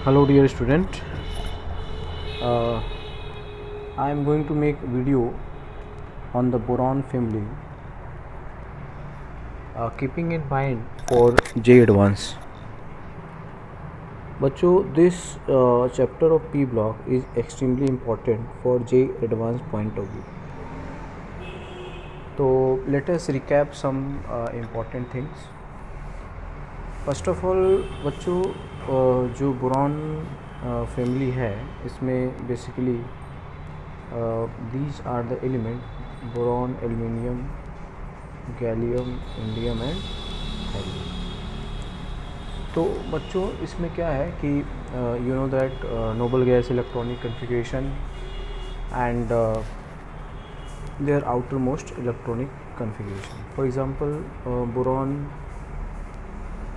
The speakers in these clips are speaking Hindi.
Hello dear student, I am going to make video on the boron family, keeping in mind for J Advance. बच्चों, this chapter of P block is extremely important for J Advance point of view. So let us recap some important things. First of all बच्चों, जो बोरॉन फैमिली है इसमें basically these are the element boron, aluminium, gallium, indium and helium. तो बच्चों इसमें क्या है कि you know that noble gas electronic configuration and their outermost electronic configuration. For example boron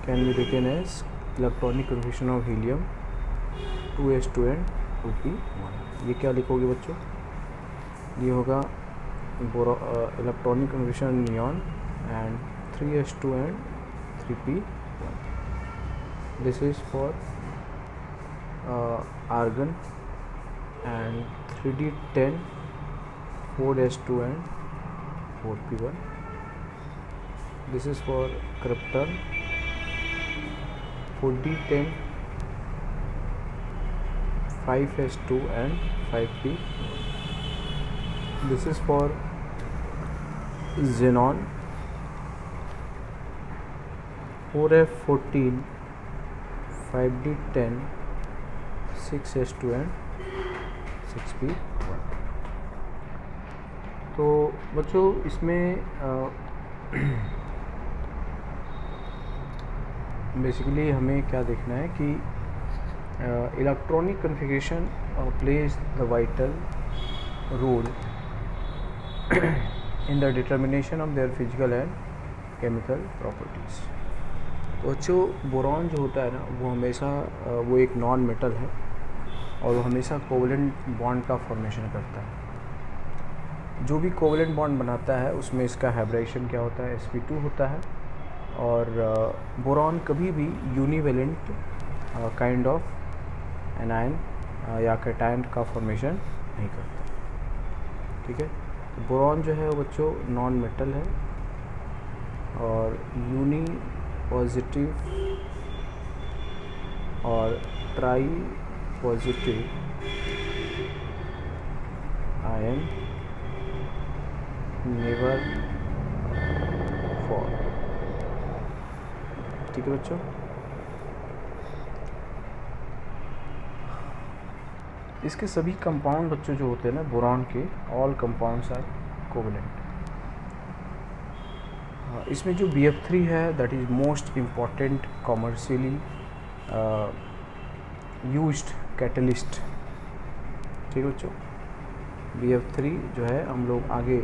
can be written as electronic configuration of helium 2s2 and 2p1. ये क्या लिखोगे बच्चों? ये होगा electronic configuration neon and 3s2 and 3p1. This is for argon and 3d10 4s2 and 4p1. This is for krypton 4d10 5s2 and 5p. This is for xenon 4f14 5d10 6s2 and 6p1. तो बच्चों इसमें बेसिकली हमें क्या देखना है कि electronic configuration plays the vital role in the determination of their physical and chemical properties. तो बच्चों बोरॉन जो होता है ना वो हमेशा वो एक नॉन मेटल है और वो हमेशा कोवलेंट बॉन्ड का फॉर्मेशन करता है. जो भी कोवलेंट बॉन्ड बनाता है उसमें इसका हाइब्रिडेशन क्या होता है, sp2 होता है. और बोरॉन कभी भी यूनिवेलेंट काइंड ऑफ एनायन या कैटायन का फॉर्मेशन नहीं करता. ठीक है. तो बोरॉन जो है वो बच्चों नॉन मेटल है और यूनी पॉजिटिव और try positive ion never form. ठीक है बच्चों. इसके सभी कंपाउंड बच्चों जो होते हैं ना बोरॉन के, ऑल कंपाउंड्स आर कोवलेंट. इसमें जो BF3 है that is most important commercially used catalyst. ठीक है बच्चों. BF3 जो है हम लोग आगे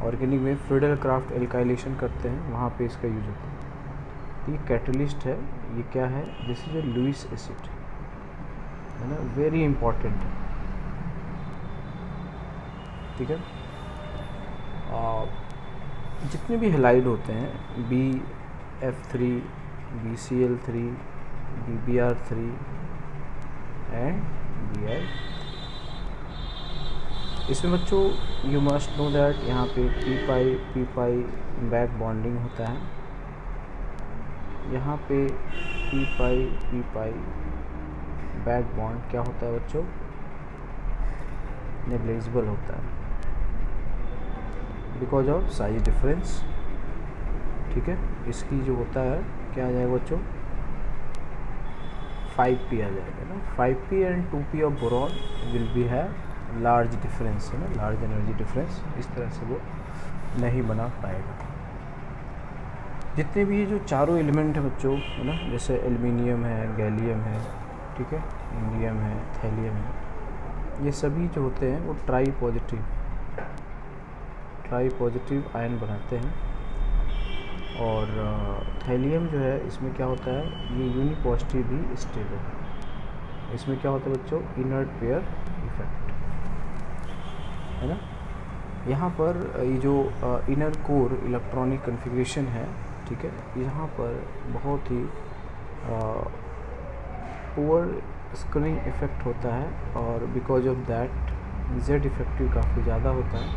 ऑर्गेनिक में फ्रीडल क्राफ्ट एल्काइलेशन करते हैं वहाँ पे इसका यूज होता है. ये कैटलिस्ट है. ये क्या है? This is a Lewis acid है ना, वेरी इंपॉर्टेंट है. ठीक है. जितने भी हेलाइड होते हैं BF3, BCl3, BBr3 and Br, इसमें बच्चों यू मस्ट नो दैट यहाँ पे p बैक बॉन्डिंग होता है. यहाँ पे p बैक बॉन्ड क्या होता है बच्चों? नेग्लिजिबल होता है बिकॉज ऑफ साइज डिफरेंस. ठीक है. इसकी जो होता है क्या आ जाएगा बच्चों? 5p आ जाएगा ना. 5p and 2p of boron will be have large difference है ना, लार्ज एनर्जी डिफरेंस. इस तरह से वो नहीं बना पाएगा. जितने भी ये जो चारों एलिमेंट है बच्चों है ना, जैसे एल्युमिनियम है, गैलियम है, ठीक है, इंडियम है, थैलियम है, ये सभी जो होते हैं वो ट्राई पॉजिटिव आयन बनाते हैं. और थैलियम जो है इसमें क्या होता है, ये यूनी पॉजिटिव भी स्टेबल है. इसमें क्या होता है बच्चों? इनर्ट पेयर इफेक्ट है ना. यहाँ पर ये जो इनर कोर इलेक्ट्रॉनिक कन्फिगरेशन है, ठीक है, यहाँ पर बहुत ही पुअर स्क्रीनिंग इफ़ेक्ट होता है, और because of that Z effective काफ़ी ज़्यादा होता है,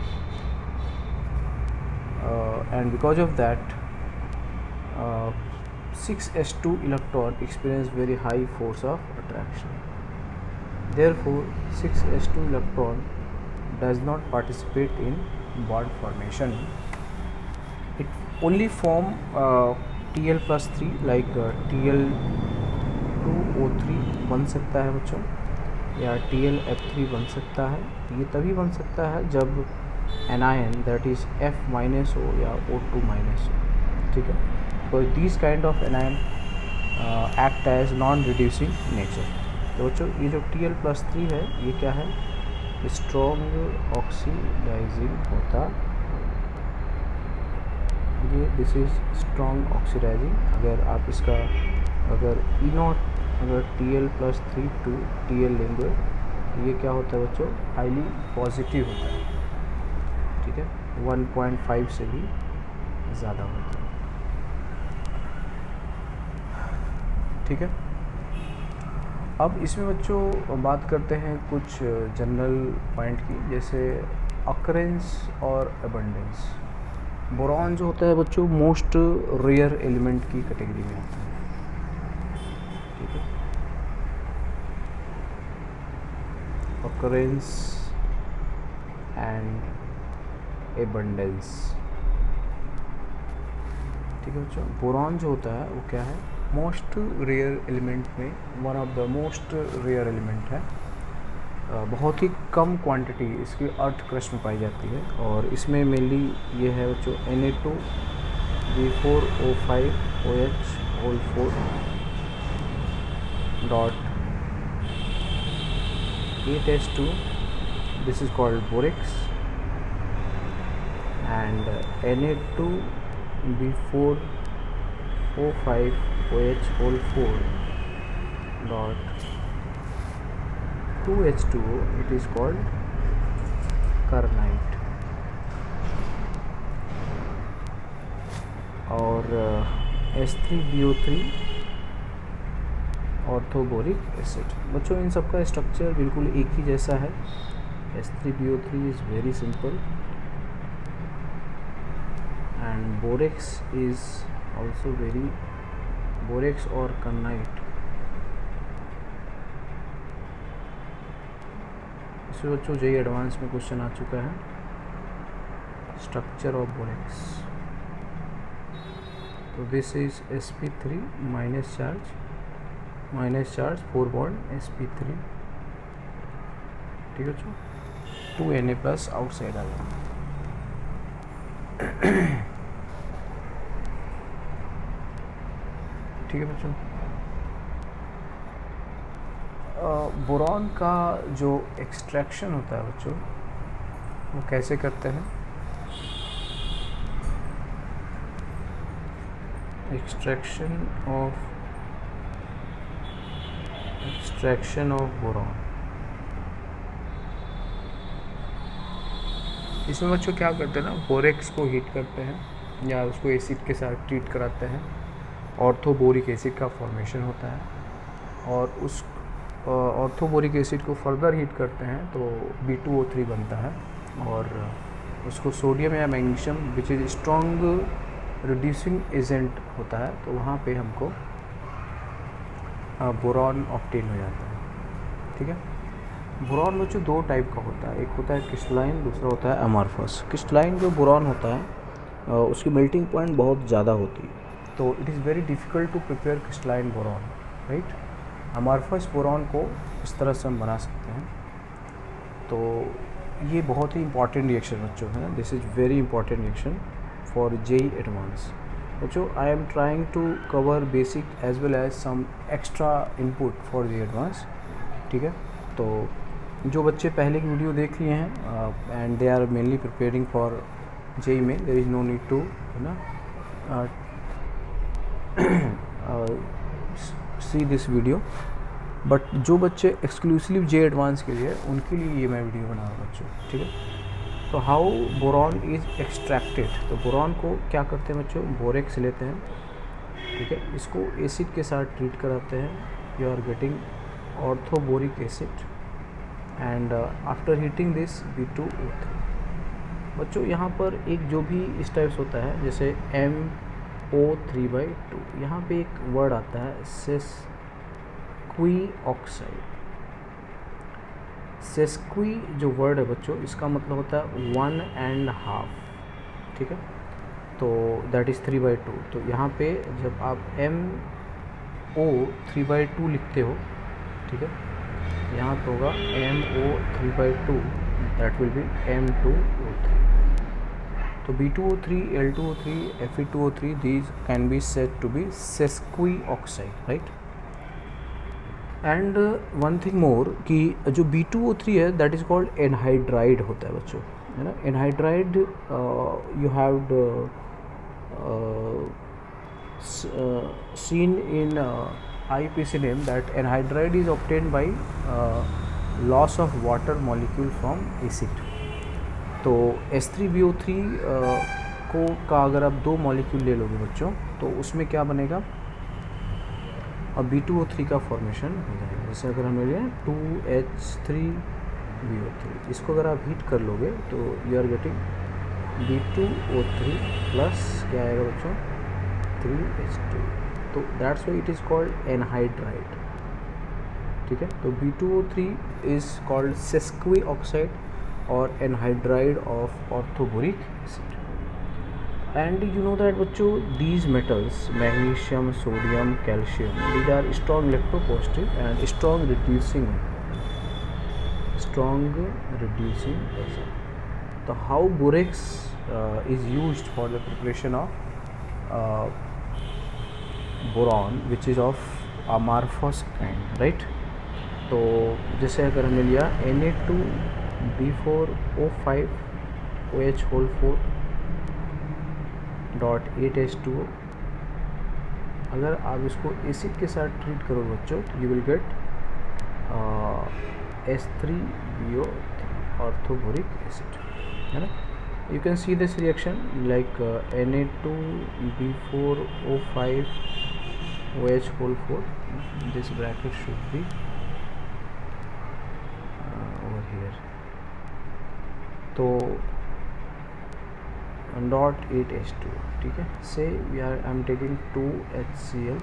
and because of that 6s2 electron experience very high force of attraction. Therefore 6s2 electron does not participate in bond formation. It only form Tl plus 3 like Tl2O3 बन सकता है बच्चों, या TlF3 बन सकता है। ये तभी बन सकता है जब anion that is F minus हो या O2 minus हो, ठीक है। तो these kind of anion act as non reducing nature। तो बच्चों ये जो Tl plus 3 है ये क्या है, स्ट्रॉन्ग ऑक्सीडाइजिंग होता, ये दिस इज स्ट्रॉन्ग ऑक्सीडाइजिंग। अगर आप इसका अगर E0 अगर Tl plus 3 to Tl लेंगे तो ये क्या होता है बच्चों, हाईली पॉजिटिव होता है, ठीक है, 1.5 से भी ज़्यादा होता है, ठीक है। अब इसमें बच्चों बात करते हैं कुछ जनरल पॉइंट की, जैसे अकरेंस और अबंडेंस। बोरॉन जो होता है बच्चों मोस्ट रेयर एलिमेंट की कैटेगरी में आता है, ठीक है। अकरेंस एंड एबंडेंस, ठीक है बच्चों। बोरॉन जो होता है वो क्या है, मोस्ट रेयर एलिमेंट में one of the most rare element है। बहुत ही कम क्वांटिटी इसकी अर्थ क्रस्ट में पाई जाती है, और इसमें मेनली ये है बच्चों Na2B4O5OH whole 4 dot 8s2, this is called borax, and Na2B4O5OH whole 4 dot 2H2O, it is called kernite। और H3BO3 ऑर्थोबोरिक एसिड। बच्चों इन सब का स्ट्रक्चर बिल्कुल एक ही जैसा है। H3BO3 is very simple and borax is also very, borax और कर्नाइट। इसमें बच्चों जेई एडवांस में क्वेश्चन आ चुका है, स्ट्रक्चर ऑफ बोरेक्स। तो this is sp3 minus charge 4 bond sp3, ठीक है बच्चों, 2Na प्लस आउटसाइड आ गया। ठीक है बच्चों। बोरॉन का जो एक्सट्रैक्शन होता है बच्चों वो कैसे करते हैं, एक्सट्रैक्शन ऑफ बोरॉन। इसमें बच्चों क्या करते हैं ना, बोरेक्स को हीट करते हैं या उसको एसिड के साथ ट्रीट कराते हैं, ऑर्थोबोरिक एसिड का फॉर्मेशन होता है, और उस ऑर्थोबोरिक एसिड को फर्दर हीट करते हैं तो B2O3 बनता है, और उसको सोडियम या magnesium which is strong reducing agent होता है, तो वहाँ पे हमको बोरॉन ऑब्टेन हो जाता है, ठीक है। बोरॉन बच्चों दो टाइप का होता है, एक होता है क्रिस्टलाइन, दूसरा होता है अमॉर्फस। क्रिस्टलाइन जो बोरॉन होता है उसकी मेल्टिंग पॉइंट बहुत ज़्यादा होती है, तो it is very difficult to prepare crystalline boron, right. Amorphous boron को इस तरह से हम बना सकते हैं। तो ये बहुत ही इंपॉर्टेंट रिएक्शन बच्चों है, this is very important reaction for JEE advanced. बच्चों I am trying to cover basic as well as some extra input for JEE advanced, ठीक है। तो जो बच्चे पहले की वीडियो देख लिए हैं and they are mainly preparing for JEE में, there is no need to है ना सी दिस वीडियो, बट जो बच्चे एक्सक्लूसिव जे एडवांस के लिए उनके लिए ये मैं वीडियो बना रहा हूँ बच्चों, ठीक है। तो हाउ बोरॉन इज़ एक्सट्रैक्टेड, तो बोरॉन को क्या करते हैं बच्चों, बोरेक्स लेते हैं, ठीक है, इसको एसिड के साथ ट्रीट कराते हैं, you are getting orthoboric acid and after heating this B2O3. बच्चों यहाँ पर एक जो भी इस टाइप्स होता है जैसे MO3/2, यहाँ पे एक वर्ड आता है सेस्क्वी ऑक्साइड। सेस्क्वी जो वर्ड है बच्चों, इसका मतलब होता है 1.5, ठीक है, तो दैट इज़ 3/2। तो यहाँ पे जब आप MO3/2 लिखते हो, ठीक है, यहाँ पे होगा MO3/2, that will be M2O3। तो B2O3, L2O3, Fe2O3, these can be said to be sesqui oxide, right? And one thing मोर कि जो B2O3 है दैट इज़ कॉल्ड एनहाइड्राइड होता है बच्चों, है ना। Anhydride you have seen in IPC name that anhydride is obtained by loss of water molecule from acid। तो H3BO3 को का अगर आप 2 मॉलिक्यूल ले लोगे बच्चों तो उसमें क्या बनेगा, अब B2O3 का फॉर्मेशन हो जाएगा। जैसे अगर हम ले लें 2H3BO3, इसको अगर आप हीट कर लोगे तो you are getting B2O3 plus क्या आएगा बच्चों 3H2, तो that's why it is called anhydride, ठीक है। तो B2O3 इज़ कॉल्ड सेस्क्वी ऑक्साइड और anhydride of orthoboric acid. And you know that बच्चों these metals magnesium, sodium, calcium, these are strong electropositive and strong reducing agent. So how borax is used for the preparation of boron which is of amorphous kind, right? तो जैसे अगर हमने लिया Na2B4O5 OH होल 4 .8H2O, अगर आप इसको एसिड के साथ ट्रीट करो बच्चों तो you will get H3BO3 orthoboric acid, है ना। You can see this reaction like Na2B4O5 OH whole 4, this bracket should be over here, तो .8H2, ठीक है। Say we are I am taking 2HCl,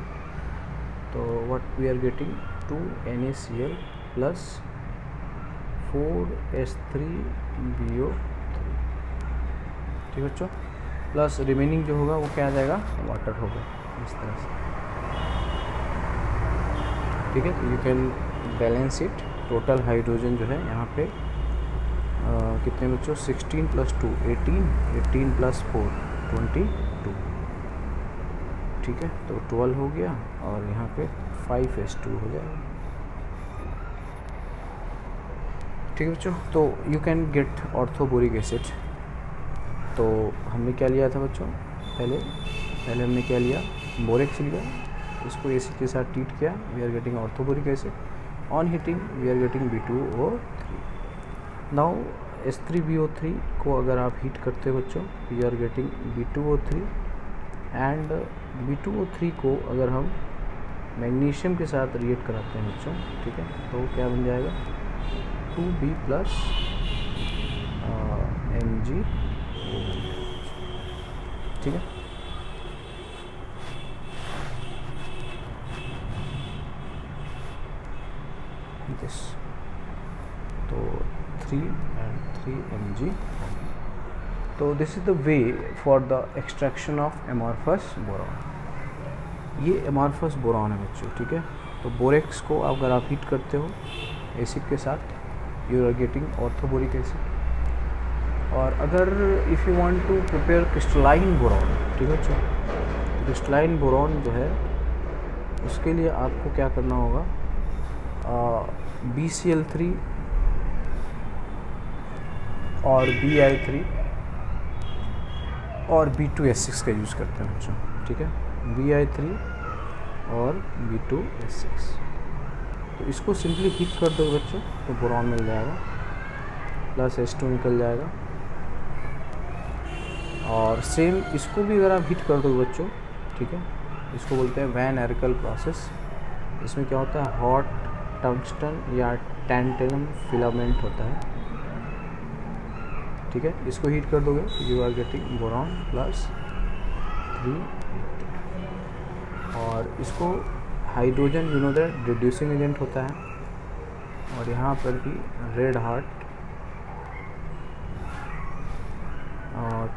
तो what we are getting 2NaCl plus 4H3BO3, ठीक है बच्चों, प्लस रिमेनिंग जो होगा वो क्या आ जाएगा, वाटर होगा इस तरह से, ठीक है। तो you can balance it. Total hydrogen जो है यहाँ पे कितने बच्चों 16 + 2 18, 18 + 4 22, ठीक है। तो 12 हो गया और यहाँ पे 5H2 हो जाएगा, ठीक है बच्चों। तो you can get orthoboric acid. तो हमने क्या लिया था बच्चों, पहले हमने क्या लिया, बोरेक्स लिया, इसको एसिड के साथ ट्रीट किया, we are getting orthoboric acid. On heating we are getting B2O3। Now H3BO3 को अगर आप हीट करते हो बच्चों you are getting B2O3, and B2O3 को अगर हम मैग्नीशियम के साथ रिएक्ट कराते हैं बच्चों, ठीक है, तो क्या बन जाएगा 2B प्लस Mg, ठीक है। दिस तो 3 and 3 Mg। तो this is the way for the extraction of amorphous boron. ये एमॉर्फस बोरॉन है बच्चों, ठीक है। तो बोरेक्स को अगर आप हीट करते हो एसिड के साथ you are getting orthoboric acid. और अगर if you want to prepare crystalline boron, ठीक है बच्चों, क्रिस्टलाइन बोरॉन जो है उसके लिए आपको क्या करना होगा, BCl3 और Bi3 और B2S6 का यूज़ करते हैं बच्चों, ठीक है, Bi3 और B2S6। तो इसको सिंपली हीट कर दो बच्चों तो बोरॉन मिल जाएगा, प्लस H2 निकल जाएगा। और सेम इसको भी अगर आप हीट कर दो बच्चों, ठीक है, इसको बोलते हैं वैन एरिकल प्रोसेस। इसमें क्या होता है, हॉट टंगस्टन या टैंटलम फिलामेंट होता है, ठीक है। इसको हीट कर दोगे you are getting boron plus 3, और इसको hydrogen you know that reducing agent होता है, और यहाँ पर भी रेड हार्ट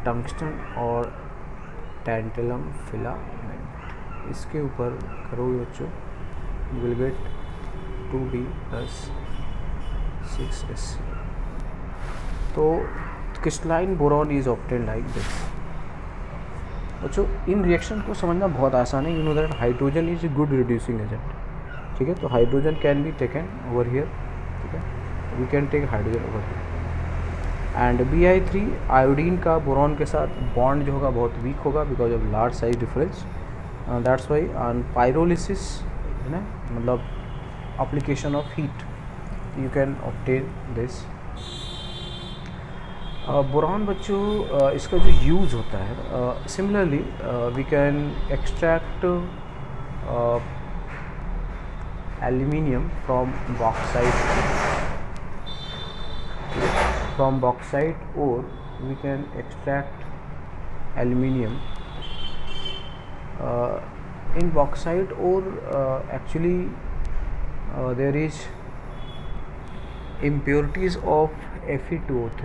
टंगस्टन और टैंटलम फिलामेंट, इसके ऊपर करोगे बच्चों you will gate 2D plus 6Sc। तो crystalline boron is obtained like this. बच्चों इन रिएक्शन को समझना बहुत आसान है, you know that hydrogen is a good reducing agent, ठीक है। तो hydrogen can be taken over here, ठीक है, we can take hydrogen over here. And Bi3 iodine का बोरॉन के साथ बॉन्ड जो होगा बहुत वीक होगा because of large size difference, that's why on pyrolysis है ना, मतलब application of heat you can obtain this। Boron बच्चों इसका जो यूज़ होता है similarly we can extract aluminium from bauxite और we can extract aluminium in bauxite ore actually there is impurities of Fe2O3,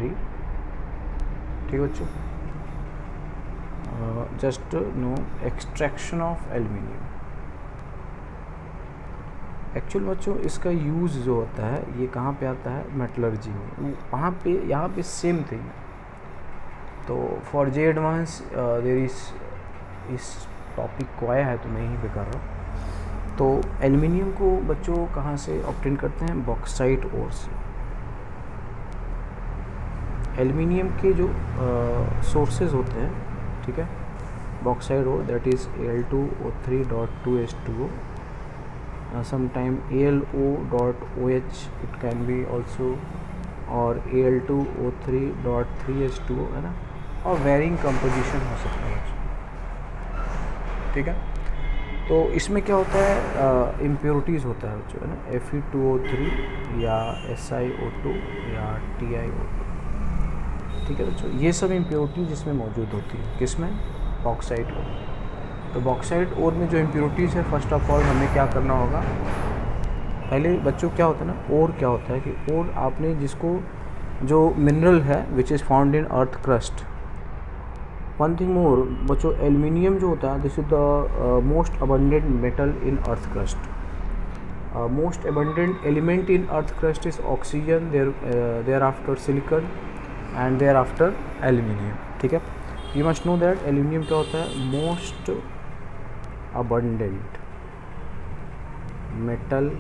ठीक है बच्चों। Just know extraction of aluminium. Actual बच्चों इसका यूज़ जो होता है ये कहाँ पे आता है, मेटलर्जी में, वहाँ पे यहाँ पे सेम थिंग। तो for JEE advance there is इस टॉपिक को आया है तो मैं यहीं पे कर रहा हूँ। तो एल्युमिनियम को बच्चों कहाँ से ऑब्टेन करते हैं, बॉक्साइट ओर से। एल्युमिनियम के जो सोर्सेज होते हैं, ठीक है, bauxite ore that is Al2O3.2H2O, sometime AlO.OH it can be also, और Al2O3.3H2O है ना, और वेरिंग कंपोजिशन हो सकता है, ठीक है। तो इसमें क्या होता है, इम्प्योरिटीज़ होता है बच्चों है ना, Fe2O3 या SiO2 या TiO2, ठीक है बच्चों। ये सब इम्प्योरिटीज़ इसमें मौजूद होती है, किसमें, बॉक्साइट ओर। तो बॉक्साइट ओर में जो इम्प्योरिटीज़ है, फर्स्ट ऑफ ऑल हमें क्या करना होगा, पहले बच्चों क्या होता है ना, ओर क्या होता है कि ओर आपने जिसको जो मिनरल है which is found in earth crust. One thing more बच्चों, एल्युमिनियम जो होता है this is the most abundant metal in earth crust. Most abundant element in earth crust is oxygen, thereafter silicon and thereafter aluminium, ठीक है। You must know that aluminium क्या होता है, most abundant metal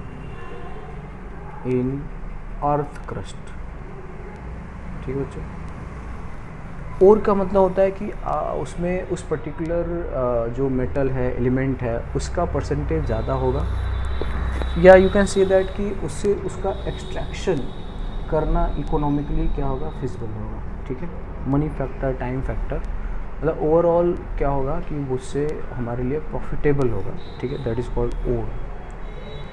in earth crust, ठीक है बच्चों। और का मतलब होता है कि उसमें उस पर्टिकुलर जो मेटल है, एलिमेंट है, उसका परसेंटेज ज़्यादा होगा, या यू कैन से दैट कि उससे उसका एक्सट्रैक्शन करना इकोनॉमिकली क्या होगा, फिजिबल होगा, ठीक है। मनी फैक्टर, टाइम फैक्टर, मतलब ओवरऑल क्या होगा कि उससे हमारे लिए प्रॉफिटेबल होगा, ठीक है, दैट इज़ कॉल्ड ओर।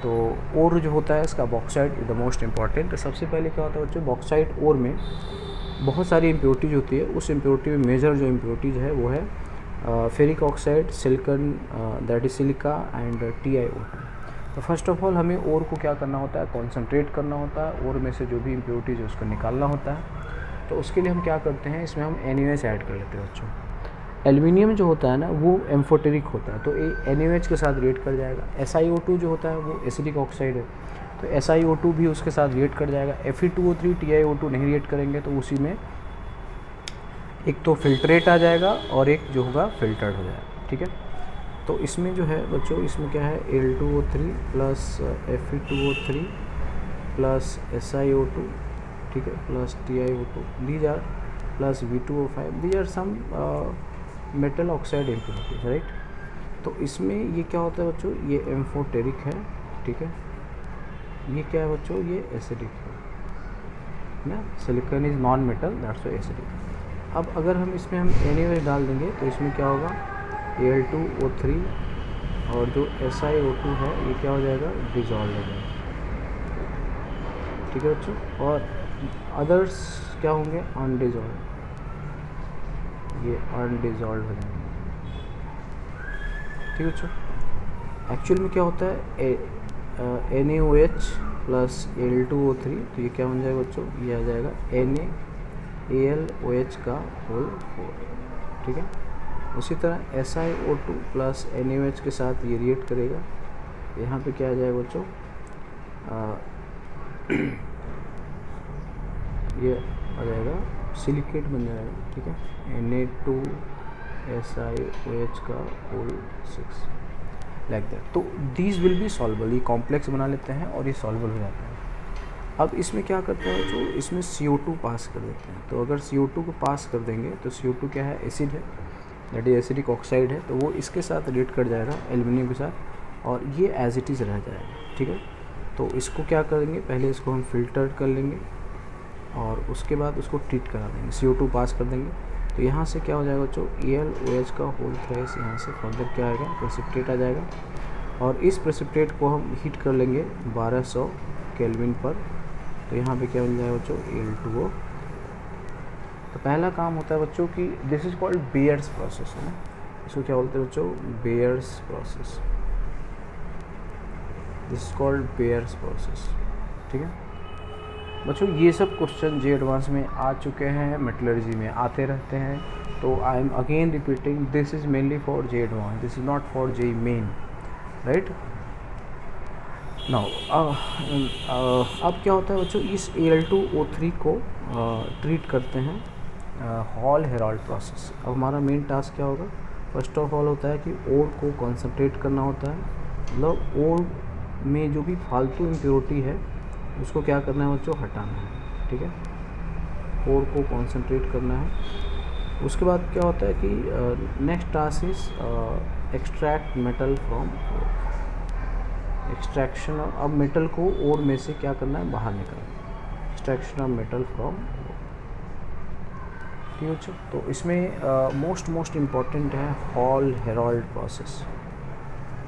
तो ओर जो होता है इसका bauxite is the most important. तो सबसे पहले क्या होता है बच्चों, बॉक्साइट ओर में बहुत सारी इम्प्योरिटीज़ होती है। उस इम्प्योरिटी में मेजर जो इम्प्योरिटीज़ है वो है ferric oxide, silicon that is silica and TiO2। तो फर्स्ट ऑफ ऑल हमें ओर को क्या करना होता है, कॉन्सनट्रेट करना होता है, ओर में से जो भी इम्प्योरिटीज़ है उसको निकालना होता है। तो उसके लिए हम क्या करते हैं, इसमें हम NaOH ऐड कर लेते हैं बच्चों। एल्युमिनियम जो होता है ना वो एम्फोटेरिक होता है, तो NaOH के साथ रिएक्ट कर जाएगा। SiO2 जो होता है वो एसिडिक ऑक्साइड है, तो SiO2 भी उसके साथ रिएक्ट कर जाएगा। Fe2O3 TiO2 नहीं रिएक्ट करेंगे तो उसी में एक तो फिल्ट्रेट आ जाएगा और एक जो होगा फिल्टर्ड हो जाएगा, ठीक है। तो इसमें जो है बच्चों, इसमें क्या है, Al2O3 plus Fe2O3 plus SiO2, ठीक है, plus TiO2, these are plus V2O5, these are some metal oxide impurities, right. तो इसमें ये क्या होता है बच्चों, ये एम्फोटेरिक है, ठीक है। ये क्या है बच्चों, ये एसिडिक है ना, silicon is non metal, that's why acidic. अब अगर हम इसमें हम NaOH डाल देंगे तो इसमें क्या होगा, Al2O3 और जो SiO2 है ये क्या हो जाएगा, डिजॉल्व हो जाएगा, ठीक है बच्चों। और अदर्स क्या होंगे, अनडिजॉल्व, ये अनडिजॉल्व हो जाएंगे, ठीक है बच्चों। एक्चुअल में क्या होता है, NaOH प्लस Al2O3, तो ये क्या बन जाएगा बच्चों, ये आ जाएगा NaAlOH का होल 4, ठीक है। उसी तरह SiO2 प्लस NaOH के साथ ये रिएक्ट करेगा, यहाँ पे क्या आ जाएगा बच्चों, ये आ जाएगा सिलिकेट बन जाएगा, ठीक है, Na2SiOH का होल 6, लाइक दैट। तो दीज विल बी सॉल्वेबल, ये कॉम्प्लेक्स बना लेते हैं और ये सॉल्वेबल हो जाता है। अब इसमें क्या करते हैं जो, इसमें CO2 पास कर देते हैं। तो अगर CO2 को पास कर देंगे तो CO2 क्या है, एसिड है, दैट इज एसिडिक ऑक्साइड है, तो वो इसके साथ रिएक्ट कर जाएगा एल्युमिनियम के साथ, और ये एज इट इज़ रह जाएगा, ठीक है। तो इसको क्या करेंगे, पहले इसको हम फिल्टर कर लेंगे और उसके बाद उसको ट्रीट करा देंगे, CO2 पास कर देंगे। तो यहाँ से क्या हो जाएगा बच्चों, AlOH का होल थ्राइस यहाँ से फर्दर क्या आएगा, प्रेसिपिटेट आ जाएगा, और इस प्रेसिपिटेट को हम हीट कर लेंगे 1200 केल्विन पर। तो यहाँ पे क्या बन जाएगा बच्चों, Al2O। तो पहला काम होता है बच्चों कि this is called bears process, है ना, इसको क्या बोलते हैं बच्चों, bears process, this is called bears process, ठीक है बच्चों। ये सब क्वेश्चन जे एडवांस में आ चुके हैं, मेटलर्जी में आते रहते हैं, तो I am again repeating, this is mainly for JEE advance, this is not for J main, right. Now अब क्या होता है बच्चों, इस Al2O3 को ट्रीट करते हैं हॉल हेराल्ड प्रोसेस। अब हमारा मेन टास्क क्या होगा, फर्स्ट ऑफ ऑल होता है कि ओर को कॉन्सेंट्रेट करना होता है, मतलब ओर में जो भी फालतू इम्प्योरिटी है उसको क्या करना है बच्चों, हटाना है, ठीक है, ओर को कॉन्सेंट्रेट करना है। उसके बाद क्या होता है कि next task is extract metal from ore, extraction. अब मेटल को ओर में से क्या करना है, बाहर निकालना, extraction of metal from ore, ठीक है बच्चों। तो इसमें मोस्ट इम्पॉर्टेंट है हॉल हेराल्ड प्रोसेस,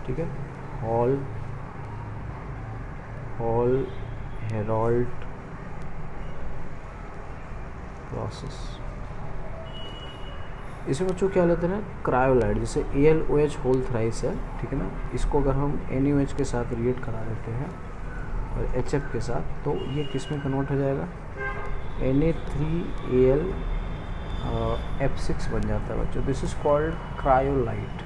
ठीक है, हॉल हेराल्ड प्रोसेस। इसमें बच्चों क्या लेते हैं, क्रायोलाइट, जैसे AlOH होल थ्राइस है, ठीक है ना, इसको अगर हम NaOH के साथ रिएक्ट करा देते हैं और HF के साथ, तो ये किस में कन्वर्ट हो जाएगा, Na3Al F6 बन जाता है बच्चों, दिस इज़ कॉल्ड क्रायोलाइट,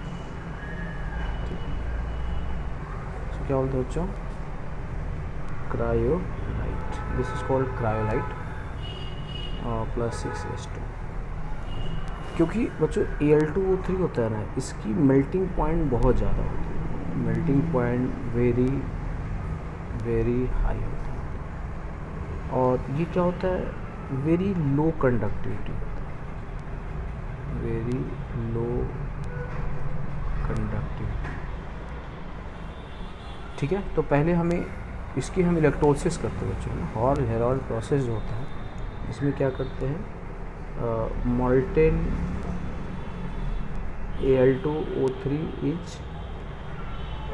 तो क्या बोलते हैं बच्चों, cryolite, this is called cryolite plus 6H2। क्योंकि बच्चों Al2O3 होता है ना, इसकी मेल्टिंग पॉइंट बहुत ज़्यादा होती है, मेल्टिंग पॉइंट वेरी हाई होता है, और ये क्या होता है, वेरी लो कंडक्टिविटी होता है, वेरी लो कंडक्टिविटी, ठीक है। तो पहले हमें इसकी हम इलेक्ट्रोलिसिस करते हैं बच्चों, हॉल हेराल्ड प्रोसेस जो होता है इसमें क्या करते हैं, molten Al2O3 is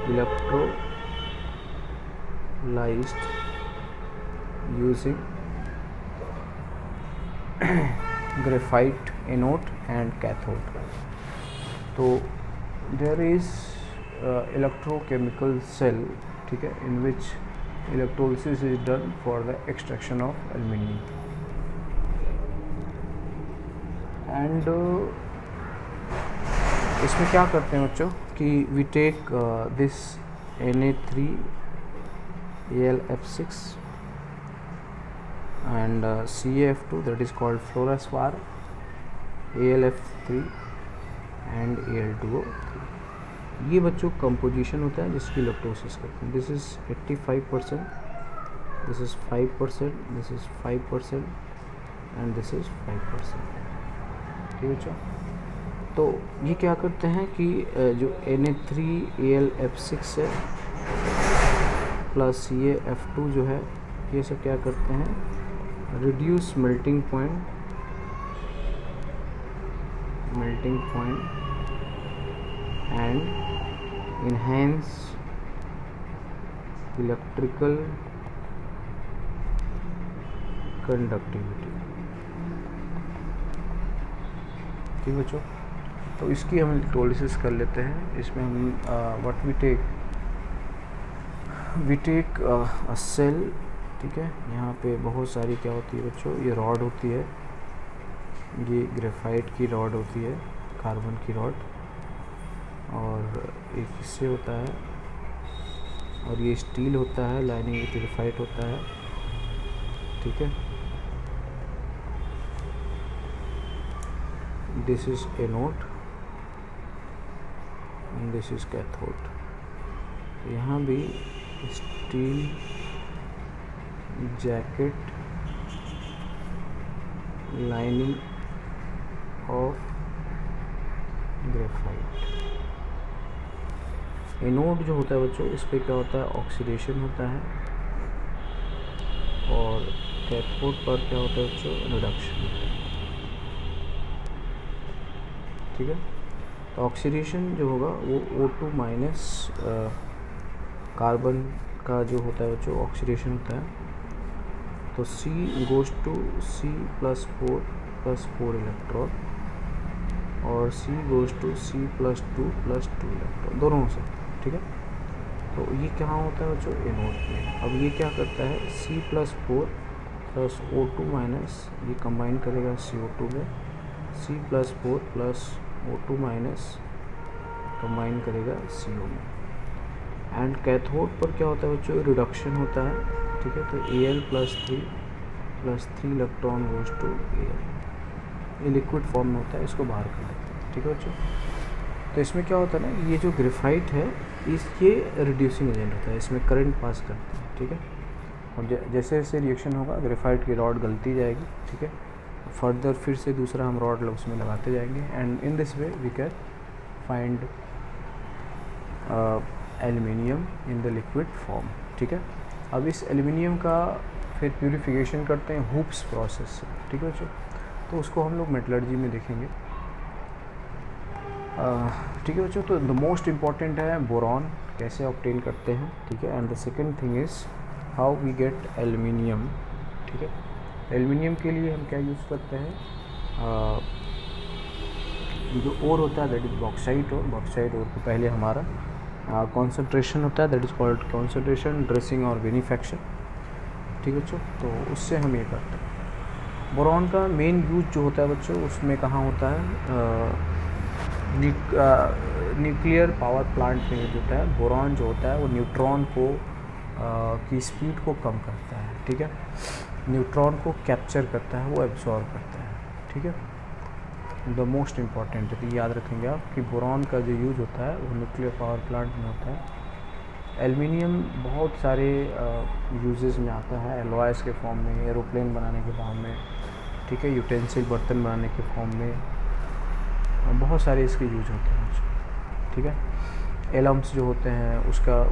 electrolysed using graphite anode and cathode. तो देयर इज इलेक्ट्रोकेमिकल सेल, ठीक है, इन विच electrolysis is done for the extraction of aluminium, and इसमें क्या करते हैं बच्चों कि we take this Na3AlF6 and CaF2, that is called fluorspar, AlF3 and Al2O3, ये बच्चों कंपोजिशन होता है जिसकी इलेक्ट्रोलिसिस करते हैं। This is 85%, this is 5%, this is 5% and this is 5%, ठीक है बच्चों। तो ये क्या करते हैं कि जो Na3AlF6 है प्लस CaF2 जो है, ये सब क्या करते हैं, reduce melting point and enhance electrical conductivity. ठीक बच्चों, तो इसकी हम इलेक्ट्रोलिसिस कर लेते हैं। इसमें हम what we take a cell. ठीक है, यहाँ पे बहुत सारी क्या होती है बच्चों, ये रॉड होती है, ये ग्रेफाइट की रॉड होती है, कार्बन की रॉड, और एक हिस्से होता है, और ये स्टील होता है, लाइनिंग विथ ग्रेफाइट होता है। ठीक है, this is anode and this is cathode. यहाँ भी steel jacket, lining of graphite. Anode जो होता है बच्चों, इस पे क्या होता है, ऑक्सीडेशन होता है, और कैथोड पर क्या होता है बच्चों, रिडक्शन होता है। ठीक है, तो ऑक्सीडेशन जो होगा वो O2 माइनस कार्बन का जो होता है बच्चों, ऑक्सीडेशन होता है, तो C goes to C+4 electron, और C goes to C+2 electron, दोनों से। ठीक है, तो ये कहाँ होता है बच्चों, एनोड में। अब ये क्या करता है, C+4 प्लस O2 माइनस, ये कंबाइन करेगा CO2 में, C+4 plus O2 minus combine करेगा CO में। एंड कैथोड पर क्या होता है बच्चों, रिडक्शन होता है। ठीक है, तो Al+3 electron goes to Al, ये लिक्विड फॉर्म में होता है, इसको बाहर कर देते हैं। ठीक है बच्चों, तो इसमें क्या होता है ना, ये जो ग्रेफाइट है, ये रिड्यूसिंग एजेंट होता है, इसमें करंट पास करते हैं। ठीक है, और जैसे जैसे रिएक्शन होगा, ग्रेफाइट की रॉड गलती जाएगी। ठीक है, फर्दर फिर से दूसरा हम रॉड उसमें लगाते जाएंगे, and in this way we can find aluminium in the liquid form. ठीक है, अब इस एल्युमिनियम का फिर प्यूरिफिकेशन करते हैं हूप्स प्रोसेस से। ठीक है बच्चों, तो उसको हम लोग मेटलर्जी में देखेंगे। ठीक है बच्चों, तो द मोस्ट इम्पॉर्टेंट है बोरॉन कैसे ऑब्टेन करते हैं। ठीक है, and the second thing is how we get aluminium. ठीक है, एल्युमिनियम के लिए हम क्या यूज़ करते हैं, जो ओर होता है that is bauxite ore. Bauxite ore को पहले हमारा कॉन्सेंट्रेशन होता है, that is called concentration, dressing और विनिफेक्शन। ठीक है बच्चों, तो उससे हम ये करते हैं। बोरॉन का मेन यूज जो होता है बच्चों, उसमें कहाँ होता है, न्यूक्लियर पावर प्लांट में यूज होता है। बोरॉन जो होता है वो न्यूट्रॉन को की स्पीड को कम करता है। ठीक है, न्यूट्रॉन को कैप्चर करता है, वो एब्जॉर्ब करता है। ठीक है, द मोस्ट इम्पॉर्टेंट है, तो याद रखेंगे आप कि बोरॉन का जो यूज होता है वो न्यूक्लियर पावर प्लांट में होता है। एल्युमिनियम बहुत सारे यूजेस में आता है, एलॉयज़ के फॉर्म में, एरोप्लेन बनाने के फॉर्म में। ठीक है, यूटेंसिल बर्तन बनाने के फॉर्म में, बहुत सारे इसके यूज होते हैं। ठीक है, एलम्स जो होते हैं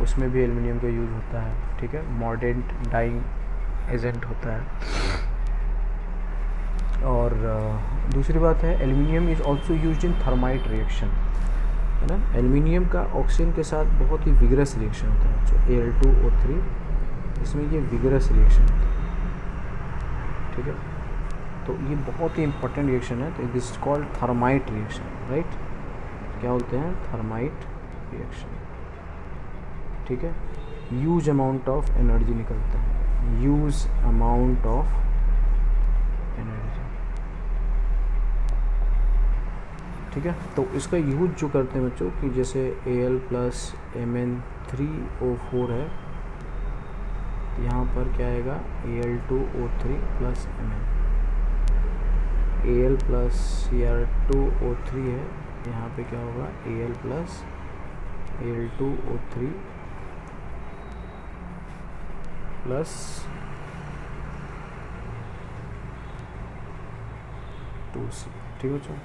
उसमें भी एल्युमिनियम का यूज होता है। ठीक है, मॉर्डेंट डाइंग एजेंट होता है। और दूसरी बात है, aluminium is also used in thermite reaction, है ना। एल्युमिनियम का ऑक्सीजन के साथ बहुत ही विगरस रिएक्शन होता है, जो Al2O3, इसमें ये विगरस रिएक्शन होता है। ठीक है, तो ये बहुत ही इंपॉर्टेंट रिएक्शन है, तो this is called thermite reaction, right. क्या बोलते हैं, थर्माइट रिएक्शन। ठीक है, ह्यूज अमाउंट ऑफ एनर्जी निकलता है, ह्यूज अमाउंट ऑफ एनर्जी। ठीक है, तो इसका यूज जो करते हैं बच्चों कि जैसे Al+Mn3O4 है, यहाँ पर क्या आएगा, Al2O3 प्लस Mn। Al+Cr2O3 है, यहाँ पे क्या होगा, Al+Al2O3 प्लस 2C। ठीक है बच्चों,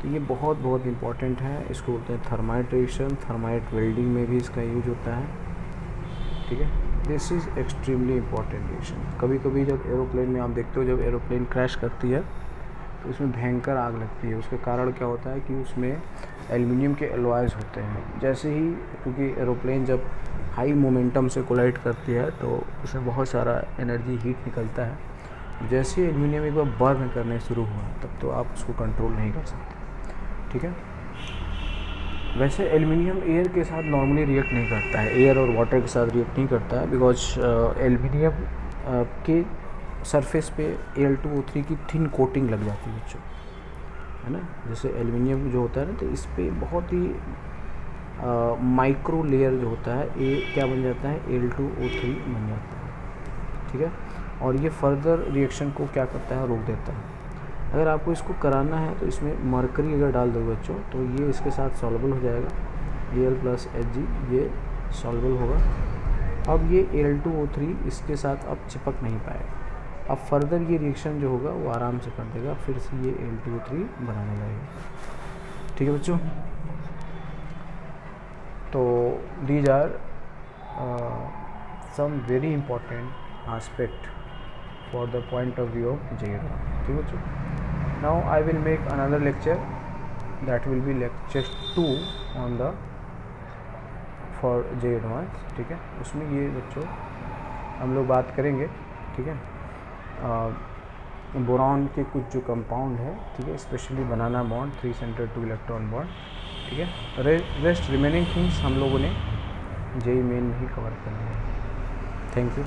तो ये बहुत इंपॉर्टेंट है, इसको बोलते हैं थर्माइट रिएक्शन। थर्माइट वेल्डिंग में भी इसका यूज होता है। ठीक है, this is extremely important reaction. कभी कभी जब एरोप्लेन में आप देखते हो, जब एरोप्लेन क्रैश करती है तो उसमें भयंकर आग लगती है। उसके कारण क्या होता है कि उसमें एल्युमिनियम के एलॉयज़ होते हैं। जैसे ही, क्योंकि एरोप्लेन जब हाई मोमेंटम से कोलाइड करती है तो उसमें बहुत सारा एनर्जी हीट निकलता है, जैसे ही एल्यूमिनियम एक बार बर्न करने शुरू हुआ तब तो आप उसको कंट्रोल नहीं कर सकते, ठीक है। वैसे एल्यूमिनियम एयर के साथ नॉर्मली रिएक्ट नहीं करता है, एयर और वाटर के साथ रिएक्ट नहीं करता है, बिकॉज एल्यूमिनियम के सरफेस पे Al2O3 की थिन कोटिंग लग जाती है बच्चों, है ना। जैसे एल्यूमिनियम जो होता है ना, तो इस पे बहुत ही माइक्रो लेयर जो होता है ये क्या बन जाता है, Al2O3 बन जाता है, ठीक है। और ये फर्दर रिएक्शन को क्या करता है, रोक देता है। अगर आपको इसको कराना है तो इसमें मरकरी अगर डाल दो बच्चों तो ये इसके साथ सॉल्युबल हो जाएगा, Al+Hg ये सॉल्युबल होगा। अब ये Al2O3 इसके साथ अब चिपक नहीं पाएगा, अब फर्दर ये रिएक्शन जो होगा वो आराम से कर देगा, फिर से ये Al2O3 बनाने लगेगा, ठीक है बच्चों। तो these are some very important aspect for the point of view of JEE Advanced, ठीक है बच्चों। Now I will make another lecture that will be lecture 2 on the for JEE Advanced, ठीक है। उसमें ये बच्चों हम लोग बात करेंगे, ठीक है, बोरॉन के कुछ जो कंपाउंड है, ठीक है, स्पेशली बनाना बॉन्ड, 3 सेंटर 2 इलेक्ट्रॉन बॉन्ड, ठीक है। रेस्ट रिमेनिंग थिंग्स हम लोगों ने JEE मेन में ही कवर करना है। Thank you.